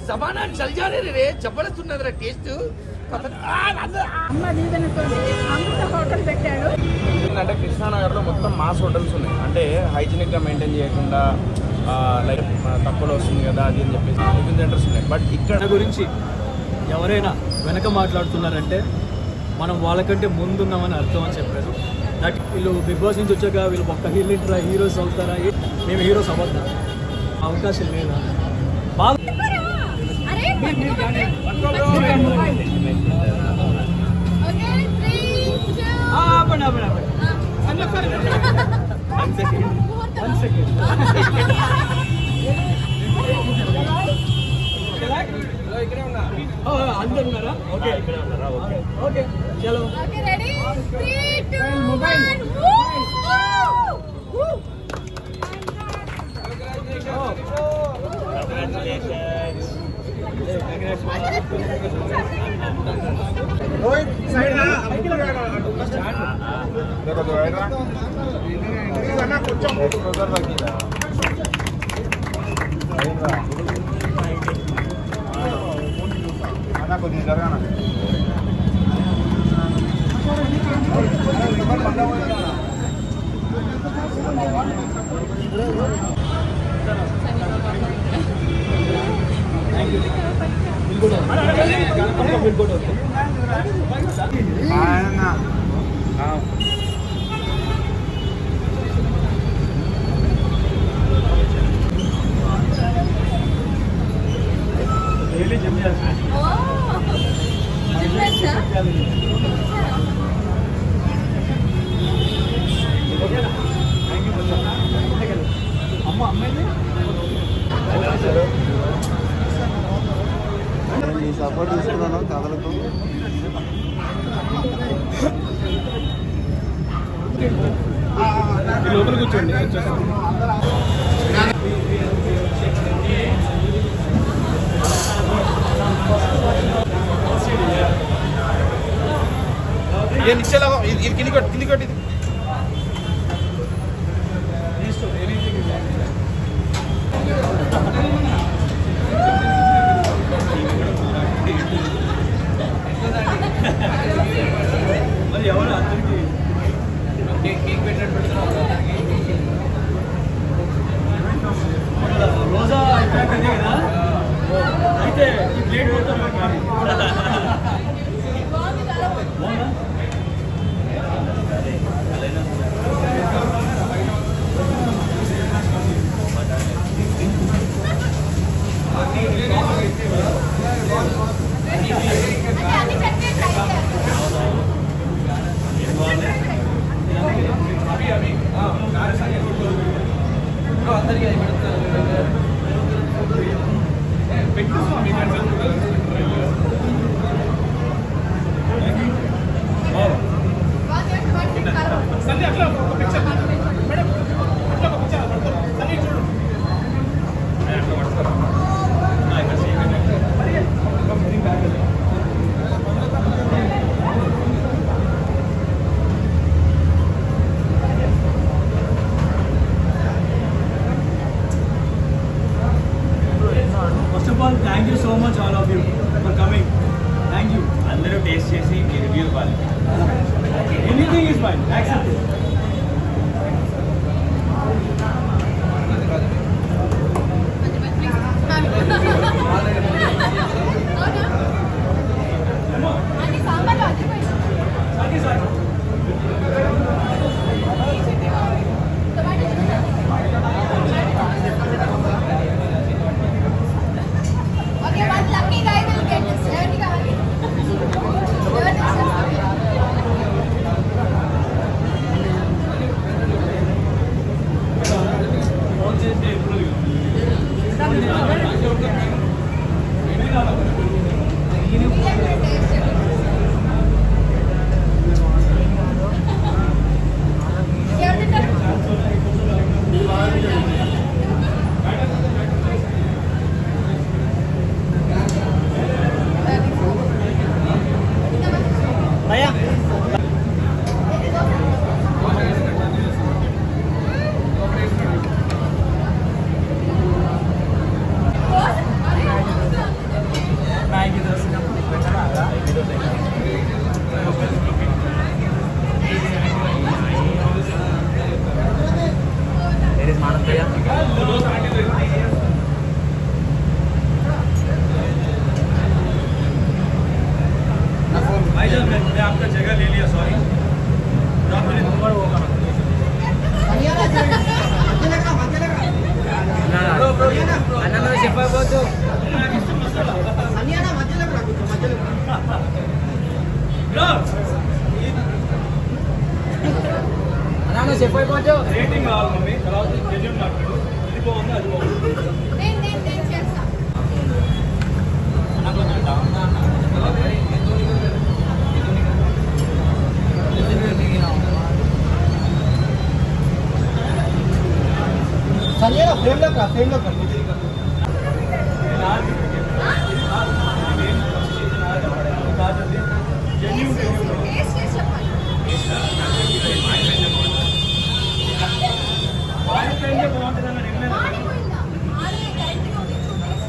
जमाना चल जा रे जबरदस्त ఉన్నది టేస్ట్ అమ్మ దీవెనతో అమృత హోటల్ పెట్టాడు. అంటే కృష్ణానగర్లో మొత్తం మాస్ హోటల్స్ ఉన్నాయి. అంటే హైజీనిక్గా మెయింటైన్ చేయకుండా లైక్ తక్కువలో వస్తుంది కదా అది అని చెప్పేసి టిఫిన్ సెంటర్స్ ఉన్నాయి. బట్ ఇక్కడ గురించి ఎవరైనా వెనక మాట్లాడుతున్నారంటే మనం వాళ్ళకంటే ముందున్నామని అర్థం అని చెప్పారు. దట్ వీళ్ళు బిగ్ బాస్ నుంచి వచ్చాక వీళ్ళు ఒక్క హీరోస్ అవుతారా, మేము హీరోస్ అవ్వద్దా, అవకాశం లేదా? బాగా అందరు ఉన్నారా? ఓకే ఓకే చలో రెడీ 3 2 మొబైల్ రోహిత్ సైడ్ నా కొంచెం కొద్దిగా జరగానా సపోర్ట్ తీసుకున్నాను కథలకు లోపల కూర్చోండి. కింది కొట్టి మరి ఎవరు అందరికి కేక్ పెట్టినట్టు రోజా అయిపోయాక అదే కదా. అయితే ఈ ప్లేట్ పోతాం Thank you so much all of you for coming. Thank you. అందరూ టేస్ట్ చేసి మీ రివ్యూ ఇవ్వాలి. Anything is fine. Accept it. Okay, one lucky guy. मेरे मानस भैया भाईजान मैं आपका जगह ले लिया सॉरी मैंने नंबर होगा అన్న నువ్వు చెప్పకపోతు అన్న నువ్వు చెప్పకపోతు రేటింగ్ కావాలి మమ్మీ తర్వాత జడ్జిమెంట్ మాట్లాడు ఇది బాగుంది అది బాగుంది నేను చేస్తా ఫ్రేమ్ లో టేస్ట్ చేసి చెప్పాలి మాడిపోయిందా మాడి కరెక్ట్గా ఉంది టేస్ట్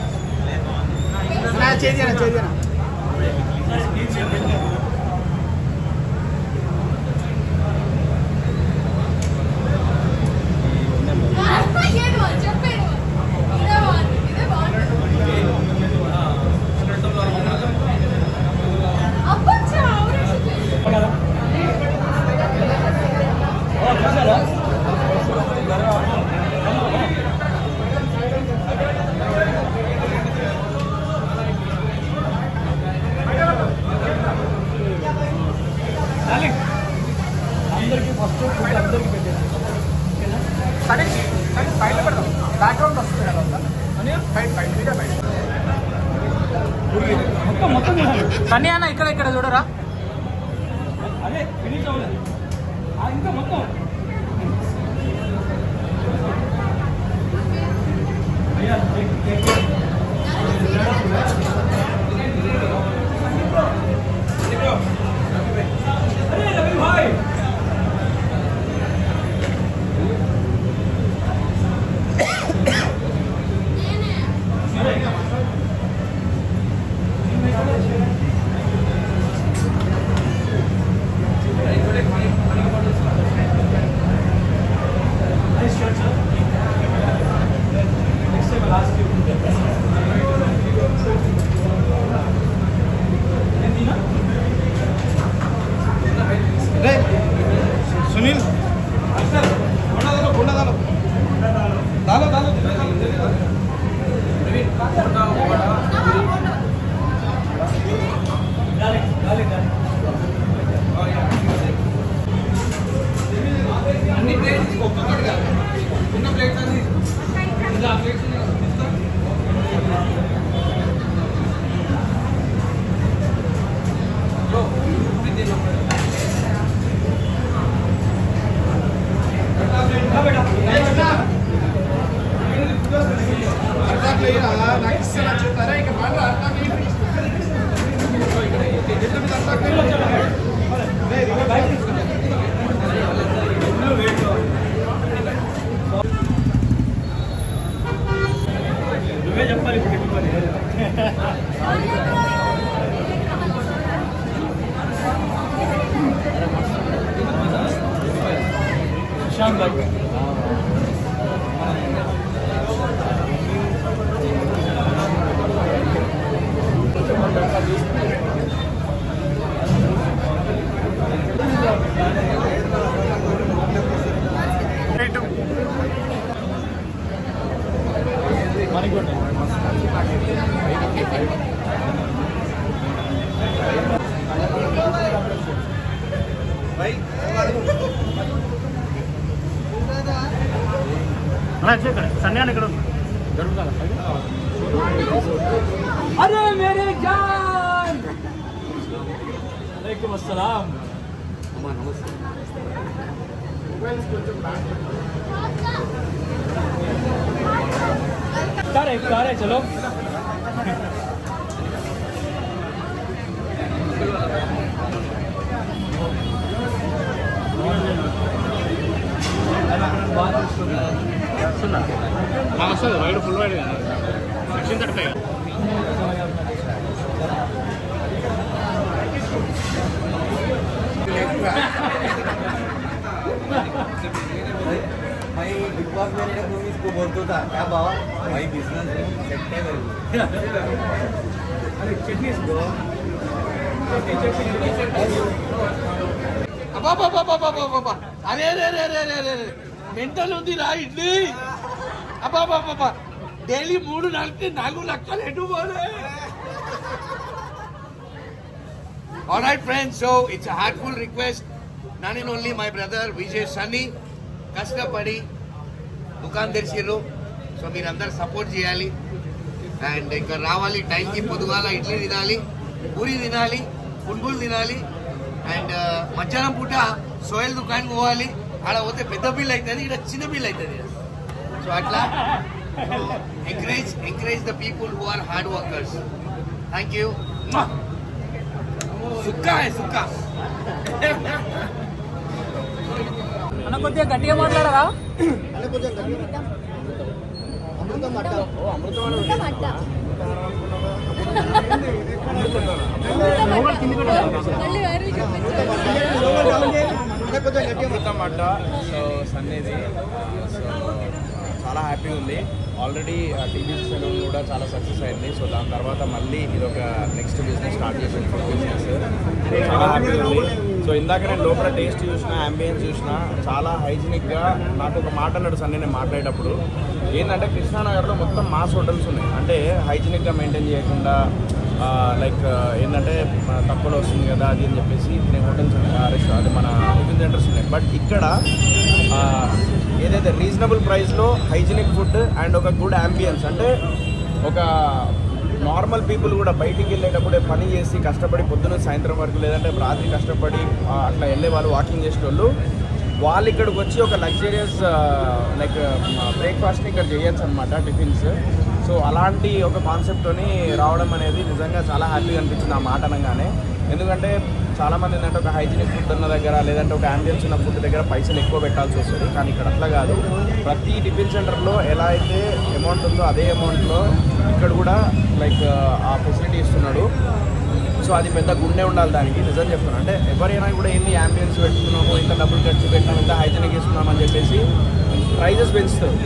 చెప్పాడు ఇదే బాగుంది ఇదే బాగుంటుంది అబ్బచ్చా అందరికీ ఫస్ట్ అందరికీ పెట్టారు బయట పెడదాం బ్యాక్గ్రౌండ్ వస్తుంది కదా మొత్తం మొత్తం సన్నీ అన్న ఇక్కడ ఇక్కడ చూడరా అదే ఫినిష్ అవ్వలేదు ఇంకా మొత్తం అయ్యా అరే రవి భాయ్ సునీల్ అన్ని ప్లేట్స్ ఒక్కొక్కటిగా చిన్న ప్లేట్స్ అన్ని ఇలా ప్లేట్స్ నువ్వే చెప్పాలి ఇప్పుడు పెట్టుకొని శ్యామ్ భాయ్ మణికొండ సన్యాన్ని ఇక్కడ అరే మేరే జాన్ वालेकुम अस्सलाम कार है चलो వస్తుంది వైడ్ ఫుల్ వైడ్ సెక్షన్ 35 भाई बिग बॉस में मूवी इसको बोलता था क्या बाबा भाई बिजनेस सेट है अरे चटनी అబ్బాబాబాబాబాబాబా అరే రే రే రే రే రే మెంటల్ ఉంది రా ఇడ్లీ అబ్బాబాబాబా డైలీ 3-4 లక్షలు ఎటు పోలే. Alright friends, so it's a heartful request. None and only my brother Vijay Sunny కష్టపడి దుకాణం తెరిచిర్రు. సో మీరందరూ సపోర్ట్ చేయాలి అండ్ ఇక్కడ రావాలి. టైంకి పొద్దుగాల ఇడ్లీ తినాలి, పూరి తినాలి, పునుగులు తినాలి అండ్ మధ్యాహ్నం పూట సోయల్ దుకాణం పోవాలి. ఆడ పోతే పెద్ద బిల్ అవుతుంది, ఇక్కడ చిన్న బిల్ అవుతుంది. సో అట్లా encourage the people who are hard workers. Thank you. సుక్కా సుక్కా అన్న కొద్దిగా గట్టిగా మాట్లాడరా. అమృతం అడ్డ సో సన్నిధి సో చాలా హ్యాపీగా ఉంది. ఆల్రెడీ టీవీ సెలూన్ కూడా చాలా సక్సెస్ అయింది. సో దాని తర్వాత మళ్ళీ ఇది ఒక నెక్స్ట్ బిజినెస్ స్టార్ట్ చేసింది, ఫుడ్ బిజినెస్. చాలా హ్యాపీగా ఉంది. సో ఇందాక నేను లోపల టేస్ట్ చూసిన, అంబియన్స్ చూసిన, చాలా హైజీనిక్గా. నాకు ఒక మాట అన్నాడు సన్నీ నేను మాట్లాడేటప్పుడు, ఏంటంటే కృష్ణానగర్లో మొత్తం మాస్ హోటల్స్ ఉన్నాయి. అంటే హైజీనిక్గా మెయింటైన్ చేయకుండా లైక్ ఏంటంటే తక్కువలో వస్తుంది కదా అది అని చెప్పేసి నేను హోటల్స్ అది మన టిఫిన్ సెంటర్స్ ఉన్నాయి. బట్ ఇక్కడ ఏదైతే రీజనబుల్ ప్రైస్లో హైజీనిక్ ఫుడ్ అండ్ ఒక గుడ్ అంబియన్స్, అంటే ఒక నార్మల్ పీపుల్ కూడా బయటికి వెళ్ళేటప్పుడే పని చేసి కష్టపడి పొద్దున్న సాయంత్రం వరకు లేదంటే రాత్రి కష్టపడి అట్లా వెళ్ళే వాళ్ళు, వాకింగ్ చేసేటోళ్ళు, వాళ్ళు ఇక్కడికి వచ్చి ఒక లగ్జరియస్ లైక్ బ్రేక్ఫాస్ట్ని ఇక్కడ చేయొచ్చు అనమాట, టిఫిన్స్. సో అలాంటి ఒక కాన్సెప్ట్తోని రావడం అనేది నిజంగా చాలా హ్యాపీగా అనిపించింది ఆ మాట అనగానే. ఎందుకంటే చాలామంది ఏంటంటే ఒక హైజీనిక్ ఫుడ్ ఉన్న దగ్గర లేదంటే ఒక అంబియన్స్ ఉన్న ఫుడ్ దగ్గర పైసలు ఎక్కువ పెట్టాల్సి వస్తుంది. కానీ ఇక్కడ అట్లా కాదు. ప్రతి టిఫిన్ సెంటర్లో ఎలా అయితే అమౌంట్ ఉందో అదే అమౌంట్లో ఇక్కడ కూడా లైక్ ఆ ఫెసిలిటీ ఇస్తున్నాడు. సో అది పెద్ద గుండె ఉండాలి దానికి. నిజం చెప్తున్నాను, అంటే ఎవరైనా కూడా ఎన్ని అంబియన్స్ పెట్టుకున్నాము, ఇంత డబ్బులు ఖర్చు పెట్టినాము, ఇంత హైజీనిక్ ఇస్తున్నామని చెప్పేసి ప్రైజెస్ పెంచుతారు.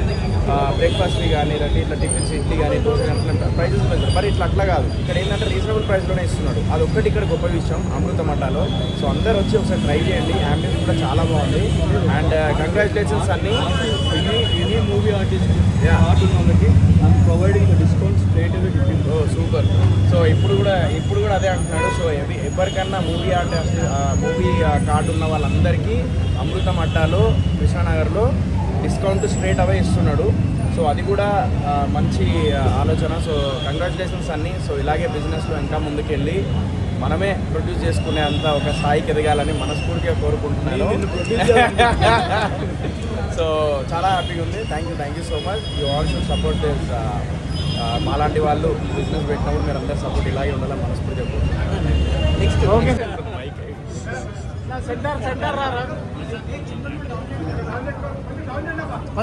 బ్రేక్ఫాస్ట్ని కానీ లేదంటే ఇట్లా టిఫిన్స్, ఇడ్లీ కానీ, దోశ కానీ ప్రైజెస్ పెంచుతారు. మరి ఇట్లా అట్లా కాదు, ఇక్కడ ఏంటంటే రీజనబుల్ ప్రైస్లోనే ఇస్తున్నాడు. అది ఒక్కటి ఇక్కడ గొప్ప విషయం అమృతం అడ్డాలో. సో అందరూ వచ్చి ఒకసారి ట్రై చేయండి. అంబియన్స్ కూడా చాలా బాగుంది. అండ్ కంగ్రాచులేషన్స్ అన్ని ఎనీ మూవీ ఆర్టిస్ట్ ఆర్ట్ ఉన్న వాళ్ళకి providing discounts straight away tiffin. Super. So ఇప్పుడు కూడా అదే అంటున్నాడు. సో ఎవరికన్నా మూవీ కార్డు ఉన్న వాళ్ళందరికీ అమృతం అడ్డాలో కృష్ణానగర్లో డిస్కౌంట్ స్ట్రేట్ అవే ఇస్తున్నాడు. సో అది కూడా మంచి ఆలోచన. సో కంగ్రాచులేషన్స్ అన్నీ. సో ఇలాగే బిజినెస్లో ఇంకా ముందుకెళ్ళి మనమే ప్రొడ్యూస్ చేసుకునే అంత ఒక స్థాయికి ఎదగాలని మనస్ఫూర్తిగా కోరుకుంటున్నాను. సో చాలా హ్యాపీగా ఉంది. Thank you so much. You all should support this. మాలాంటి వాళ్ళు బిజినెస్ పెట్టినప్పుడు మీరు అందరూ సపోర్ట్ ఇలాగే ఉండాలని మనస్ఫూర్తిగా కోరుకుంటున్నాను. నెక్స్ట్ ఓకే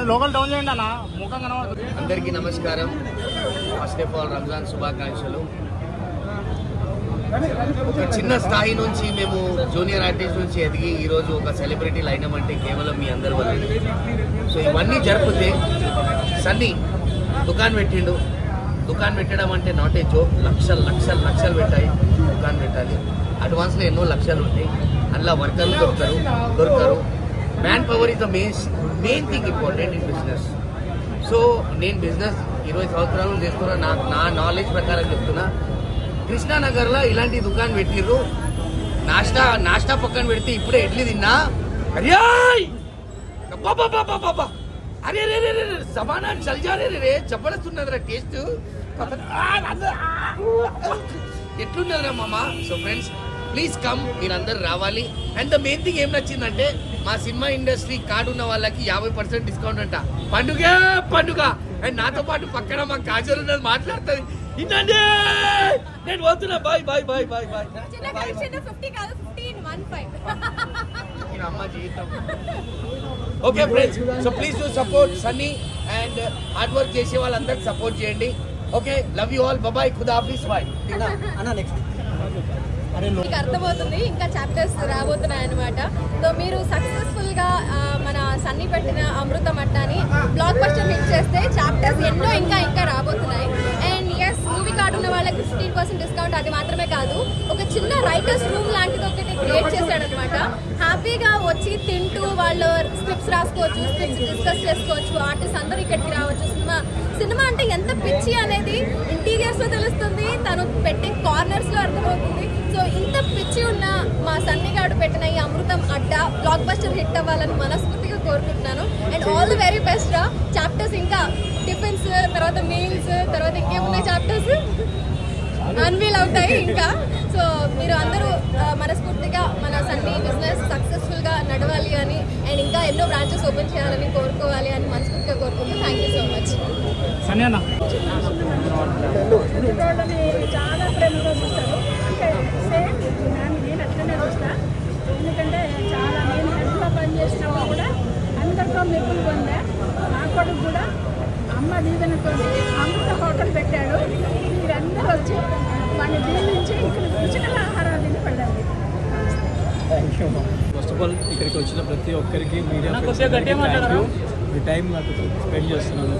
లోకల్ డౌన్ చేయండి అన్న, ముఖం కనబడుతుంది. అందరికీ నమస్కారం. ఫస్ట్ ఆఫ్ ఆల్ రంజాన్ శుభాకాంక్షలు. ఒక చిన్న స్థాయి నుంచి మేము జూనియర్ ఆర్టిస్ట్ నుంచి ఎదిగి ఈరోజు ఒక సెలబ్రిటీలు అయినామంటే కేవలం మీ అందరి వల్ల. సో ఇవన్నీ జరిపితే సన్నీ దుకాణం పెట్టిండు. దుకాణం పెట్టడం అంటే నాట్ ఏ జోక్. లక్షలు పెట్టాయి. దుకాణం పెట్టాలి. అడ్వాన్స్లో ఎన్నో లక్షలు ఉంటాయి. అందులో వర్కర్లు దొరకరు. Man power is the main thing important in business. So నేను బిజినెస్ 20 సంవత్సరాలు చేస్తున్నా. నా నాలెడ్జ్ ప్రకారం చెప్తున్నా, కృష్ణానగర్లో ఇలాంటి దుకాణం పెట్టిర్రు. నాష్టా పక్కన పెడితే ఇప్పుడే ఇడ్లీ తిన్నా. అరే అరే రే రే రే సమానా చల్ జా రే రే జబర్దస్తున్నదిరా టేస్ట్. ఎట్లున్నదిరా మామా. సో ఫ్రెండ్స్ ప్లీజ్ కమ్, మీరందరూ రావాలి. అండ్ ద మెయిన్ థింగ్ ఏం నచ్చిందంటే మా సినిమా ఇండస్ట్రీ కార్డు ఉన్న వాళ్ళకి 50% డిస్కౌంట్ అంట. పండుగ. అండ్ నాతో పాటు పక్కన మా కాజల్ ఉన్నది మాట్లాడుతుంది. ఇందండి నేను పోతున్నా. బాయ్. అమ్మ జీవితం. Okay friends, so please do support Sunny and hard work చేసే వాళ్ళందరికి సపోర్ట్ చేయండి. Okay, love you all. Bye. ఖుదా హాఫిజ్. బాయ్. అన్న నెక్స్ట్ మీకు అర్థమవుతుంది ఇంకా చాప్టర్స్ రాబోతున్నాయి అనమాట. సో మీరు సక్సెస్ఫుల్గా మన సన్నీ పెట్టిన అమృతం అట్టాని బ్లాక్ బస్టర్ హిట్ చేస్తే చాప్టర్స్ ఎన్నో ఇంకా రాబోతున్నాయి. అండ్ ఎస్, మూవీ కార్డు ఉన్న వాళ్ళకి 15% డిస్కౌంట్. అది మాత్రమే కాదు, ఒక చిన్న రైటర్స్ రూమ్ లాంటిది ఒకటి క్రియేట్ చేశాడనమాట. హ్యాపీగా వచ్చి తింటూ వాళ్ళు స్క్రిప్ట్స్ రాసుకోవచ్చు, స్క్రిప్ట్స్ డిస్కస్ చేసుకోవచ్చు, ఆర్టిస్ట్ అందరూ ఇక్కడికి రావచ్చు. సినిమా అంటే ఎంత పిచ్చి అనేది ఇంటీరియర్స్ లో తెలుస్తుంది, తను పెట్టే కార్నర్స్ లో అర్థమవుతుంది. సో ఇంత పిచ్చి ఉన్న మా సన్నీ గారు పెట్టిన ఈ అమృతం అడ్డా బ్లాక్ బస్టర్ హిట్ అవ్వాలని మనస్ఫూర్తిగా కోరుకుంటున్నాను. And all the very best రా. చాప్టర్స్ ఇంకా టిఫిన్స్, తర్వాత మీల్స్, తర్వాత ఇంకేమున్నాయి చాప్టర్స్ అన్వీల్ అవుతాయి ఇంకా. సో మీరు అందరూ మనస్ఫూర్తిగా మన సన్నీ బిజినెస్ సక్సెస్ఫుల్గా నడవాలి అని అండ్ ఇంకా ఎన్నో బ్రాంచెస్ ఓపెన్ చేయాలని కోరుకోవాలి అని మనస్ఫూర్తిగా కోరుకుంటూ థ్యాంక్ యూ సో మచ్. చాలా ప్రేమగా చూస్తారు. అంటే సేమ్ నేను అట్లనే చూస్తా. ఎందుకంటే చాలా నేను హెల్త్లో పనిచేసినప్పుడు కూడా అందరితో మెప్పులు పొందా. నా కొడుకు కూడా అమ్మ దీవెనతో అమృత హోటల్ పెట్టాడు. మీరందరూ వచ్చి వాడిని దీవించి ఇక్కడ రుచికల ఆహారాలు తిని పడ్డారు. ఫస్ట్ ఆఫ్ ఆల్ ఇక్కడికి వచ్చిన ప్రతి ఒక్కరికి మీడియా ఈ టైం నాకు స్పెండ్ చేస్తున్నాను.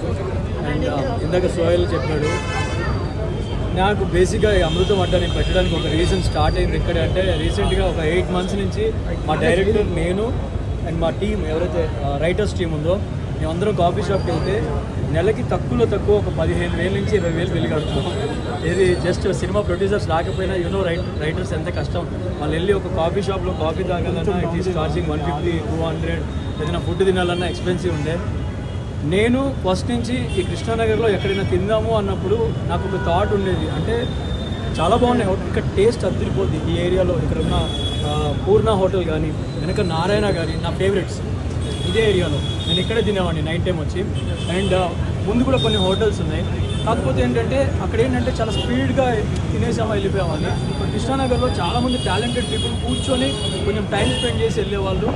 అండ్ ఇందాక సోహెల్ చెప్పాడు, నాకు బేసిక్గా ఈ అమృతం అడ్డా నేను పెట్టడానికి ఒక రీజన్ స్టార్ట్ అయింది ఎక్కడ అంటే, రీసెంట్గా ఒక 8 months నుంచి మా డైరెక్టర్, నేను అండ్ మా టీం ఎవరైతే రైటర్స్ టీం ఉందో మేమందరం కాఫీ షాప్కి వెళ్తే నెలకి తక్కువ ఒక 15,000 నుంచి 20,000 వెలుగడుతున్నాం. ఇది జస్ట్ సినిమా ప్రొడ్యూసర్స్ రాకపోయినా రైటర్స్ ఎంత కష్టం. వాళ్ళు వెళ్ళి ఒక కాఫీ షాప్లో కాఫీ తాగాలన్నా ఇట్ ఈస్ ఛార్జింగ్ 150, 200. ఏదైనా ఫుడ్ తినాలన్నా ఎక్స్పెన్సివ్ ఉండే. నేను ఫస్ట్ నుంచి ఈ కృష్ణానగర్లో ఎక్కడైనా తిందాము అన్నప్పుడు నాకు ఒక థాట్ ఉండేది, అంటే చాలా బాగున్నాయి ఇక్కడ, టేస్ట్ అదిరిపోద్ది ఈ ఏరియాలో. ఇక్కడ ఉన్న పూర్ణ హోటల్ కానీ, వెనక నారాయణ కానీ నా ఫేవరెట్స్ ఇదే ఏరియాలో. నేను ఇక్కడే తినేవాడిని నైట్ టైం వచ్చి. అండ్ ముందు కూడా కొన్ని హోటల్స్ ఉన్నాయి, కాకపోతే ఏంటంటే అక్కడ ఏంటంటే చాలా స్పీడ్గా తినేసామా వెళ్ళిపోయామని. ఇప్పుడు కృష్ణానగర్లో చాలామంది టాలెంటెడ్ పీపుల్ కూర్చొని కొంచెం టైం స్పెండ్ చేసి వెళ్ళేవాళ్ళు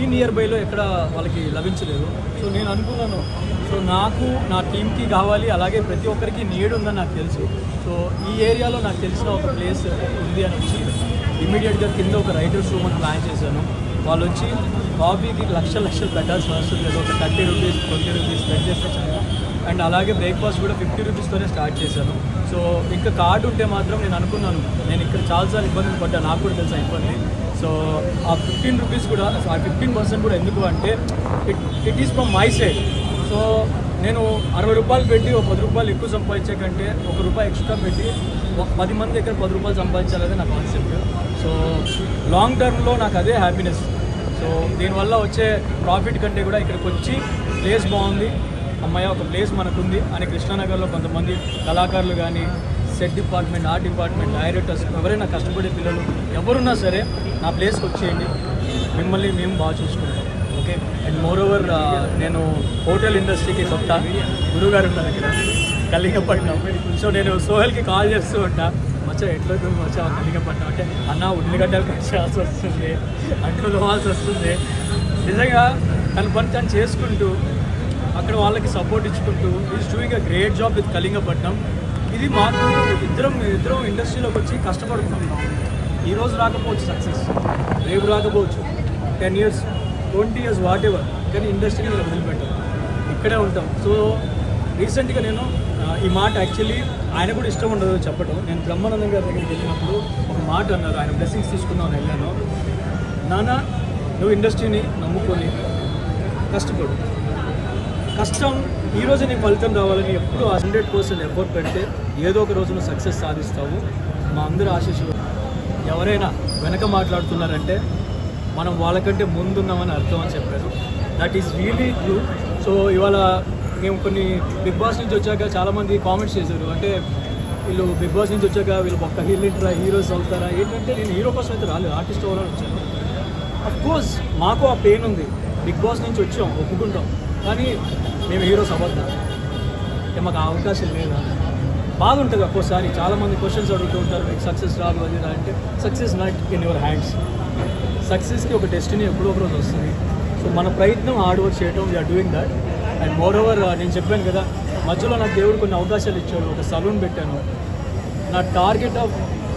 ఈ నియర్ బైలో ఎక్కడ వాళ్ళకి లభించలేదు. సో నేను అనుకున్నాను, సో నాకు నా టీంకి కావాలి, అలాగే ప్రతి ఒక్కరికి నీడ్ ఉందని నాకు తెలుసు. సో ఈ ఏరియాలో నాకు తెలిసిన ఒక ప్లేస్ ఉంది అని వచ్చి ఇమీడియట్గా కింద ఒక రైటర్స్ రూమ్ అని ప్లాన్ చేశాను. వాళ్ళు వచ్చి కాఫీకి లక్షలు పెట్టాల్సిన అవసరం లేదు, ఒక 30 రూపీస్ 20 రూపీస్ స్పెండ్ చేస్తే చాలు. అండ్ అలాగే బ్రేక్ఫాస్ట్ కూడా 50 రూపీస్తోనే స్టార్ట్ చేశాను. సో ఇంకా కార్డు ఉంటే మాత్రం నేను అనుకున్నాను, నేను ఇక్కడ చాలాసార్లు ఇబ్బందులు పడ్డా, నాకు కూడా తెలుసా ఇబ్బంది. సో ఆ 15 రూపీస్ కూడా, ఆ 15% కూడా ఎందుకు అంటే it is from my side. So నేను 60 రూపాయలు పెట్టి ఒక 10 రూపాయలు ఎక్కువ సంపాదించే కంటే ₹1 ఎక్స్ట్రా పెట్టి 10 మంది దగ్గర 10 రూపాయలు సంపాదించాలనే నా కాన్సెప్ట్. సో లాంగ్ టర్మ్లో నాకు అదే హ్యాపీనెస్. సో దీనివల్ల వచ్చే ప్రాఫిట్ కంటే కూడా ఇక్కడికి వచ్చి ప్లేస్ బాగుంది, అమ్మాయి ఒక ప్లేస్ మనకుంది అని కృష్ణానగర్లో కొంతమంది కళాకారులు కానీ, set department, art department, directors, ఎవరైనా కష్టపడే పిల్లలు ఎవరున్నా సరే నా ప్లేస్కి వచ్చేయండి, మిమ్మల్ని మేము బాగా చూసుకుంటాం. ఓకే. అండ్ మోర్ ఓవర్ నేను హోటల్ ఇండస్ట్రీకి కొత్త, గురువుగారు ఉన్నారు ఇక్కడ కలింగపట్నం. సో నేను సోహెల్కి కాల్ చేస్తూ ఉంటా, మచ్చా ఎట్లయితే మచ్చా కలింగపట్నం అంటే, అన్న ఉల్లిగడ్డలు కట్ చేయాల్సి వస్తుంది, అంట్లు తోవాల్సి వస్తుంది. నిజంగా తన పని తను చేసుకుంటూ అక్కడ వాళ్ళకి సపోర్ట్ ఇచ్చుకుంటూ is doing a great job with Kalingapatnam. ఇది మాకు ఇద్దరం ఇండస్ట్రీలోకి వచ్చి కష్టపడుతున్నాం. ఈరోజు రాకపోవచ్చు సక్సెస్, రేపు రాకపోవచ్చు, 10 years 20 years వాట్ ఎవర్, కానీ ఇండస్ట్రీని నేను వదిలిపెట్టాను, ఇక్కడే ఉంటాం. సో రీసెంట్గా నేను ఈ మాట యాక్చువల్లీ ఆయన కూడా ఇష్టం ఉండదు చెప్పడం. నేను బ్రహ్మానందం గారి దగ్గరికి వెళ్ళినప్పుడు ఒక మాట అన్నారు, ఆయన బ్లెస్సింగ్స్ తీసుకుందామని వెళ్ళాను. నాన్న, నువ్వు ఇండస్ట్రీని నమ్ముకొని కష్టపడు, కష్టం ఈరోజు నీ ఫలితం రావాలని ఎప్పుడు 100% ఎఫర్ట్ పెడితే ఏదో ఒక రోజున సక్సెస్ సాధిస్తావు. మా అందరి ఆశీస్సులు. ఎవరైనా వెనక మాట్లాడుతున్నారంటే మనం వాళ్ళకంటే ముందున్నామని అర్థం అని చెప్పారు. That is really true. So ఇవాళ మేము కొన్ని బిగ్ బాస్ నుంచి వచ్చాక చాలామంది కామెంట్స్ చేశారు, అంటే వీళ్ళు బిగ్ బాస్ నుంచి వచ్చాక వీళ్ళు ఒక్క హీరోస్ అవుతారా ఏంటంటే, నేను హీరో కోసం అయితే రాలేదు, ఆర్టిస్ట్ అవ్వాలని వచ్చాను. అఫ్కోర్స్ మాకు ఆ పెయిన్ ఉంది, బిగ్ బాస్ నుంచి వచ్చాం ఒప్పుకుంటాం, కానీ మేము హీరోస్ అవ్వద్దా, అంటే మాకు ఆ అవకాశం లేదా, బాధ ఉంటుంది. ఒక్కోసారి చాలామంది క్వశ్చన్స్ అడుగుతూ ఉంటారు, మీకు సక్సెస్ రాదు అది అంటే, success not in your hands. సక్సెస్కి ఒక డెస్టినీ ఎప్పుడో ఒక రోజు వస్తుంది. సో మన ప్రయత్నం హార్డ్ వర్క్ చేయడం, we're doing that. And moreover నేను చెప్పాను కదా, మధ్యలో నాకు దేవుడు కొన్ని అవకాశాలు ఇచ్చాడు, ఒక సలూన్ పెట్టాను. నా టార్గెట్ ఆఫ్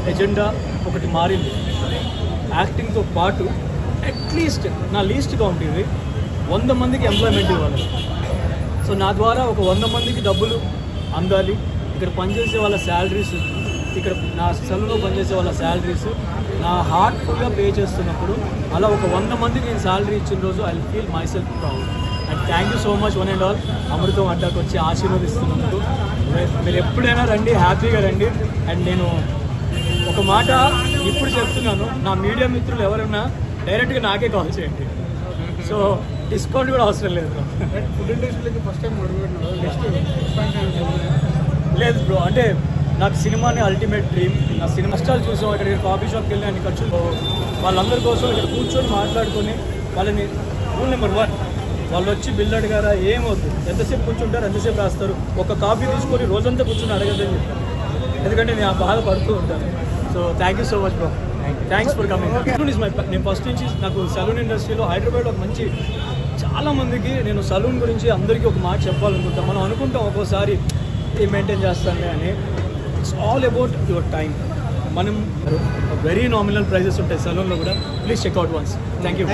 ఎజెండా ఒకటి మారింది. యాక్టింగ్తో పాటు అట్లీస్ట్ నా లీస్ట్గా ఉండేది 100 మందికి ఎంప్లాయ్మెంట్ ఇవ్వాలి. సో నా ద్వారా ఒక 100 మందికి డబ్బులు అందాలి. ఇక్కడ పనిచేసే వాళ్ళ శాలరీస్, ఇక్కడ నా సెలవులో పనిచేసే వాళ్ళ శాలరీస్ నా హార్ట్ఫుల్గా పే చేస్తున్నప్పుడు అలా ఒక 100 మందికి నేను శాలరీ ఇచ్చిన రోజు I feel myself proud. And thank you so much one and all. అమృతం అడ్డాకు వచ్చి ఆశీర్వదిస్తున్నందుకు మీరు ఎప్పుడైనా రండి, హ్యాపీగా రండి. అండ్ నేను ఒక మాట ఇప్పుడు చెప్తున్నాను, నా మీడియా మిత్రులు ఎవరైనా డైరెక్ట్గా నాకే కాల్ చేయండి. సో డిస్కౌంట్ కూడా అవసరం లేదు. ఫుడ్ ఇండస్ట్రీకి ఫస్ట్ టైం లేదు బ్రో, అంటే నాకు సినిమానే అల్టిమేట్ డ్రీమ్. నా సినిమా కష్టాలు చూసాం. ఇక్కడ కాఫీ షాప్కి వెళ్ళి అన్ని ఖర్చులు, వాళ్ళందరి కోసం ఇక్కడ కూర్చొని మాట్లాడుకొని వాళ్ళని రూల్ నెంబర్ 1 వాళ్ళు వచ్చి బిల్ అడిగారా ఏమవుతుంది, ఎంతసేపు కూర్చుంటారు, ఎంతసేపు రాస్తారు, ఒక కాఫీ తీసుకొని రోజంతా కూర్చొని అడగద్దని చెప్పాను. ఎందుకంటే నేను బాధపడుతూ ఉంటాను. So thank you so much bro, thanks for coming. నేను ఫస్ట్ నుంచి నాకు సలూన్ ఇండస్ట్రీలో హైదరాబాద్ ఒక మంచి చాలా మందికి నేను సలూన్ గురించి అందరికీ ఒక మాట చెప్పాలనుకుంటాను. మనం అనుకుంటాం ఒక్కోసారి ఏం మెయింటైన్ చేస్తాను అని. It's all about your time. మనం వెరీ నామినల్ ప్రైజెస్ ఉంటాయి సలూన్లో కూడా. Please check out once. Thank you.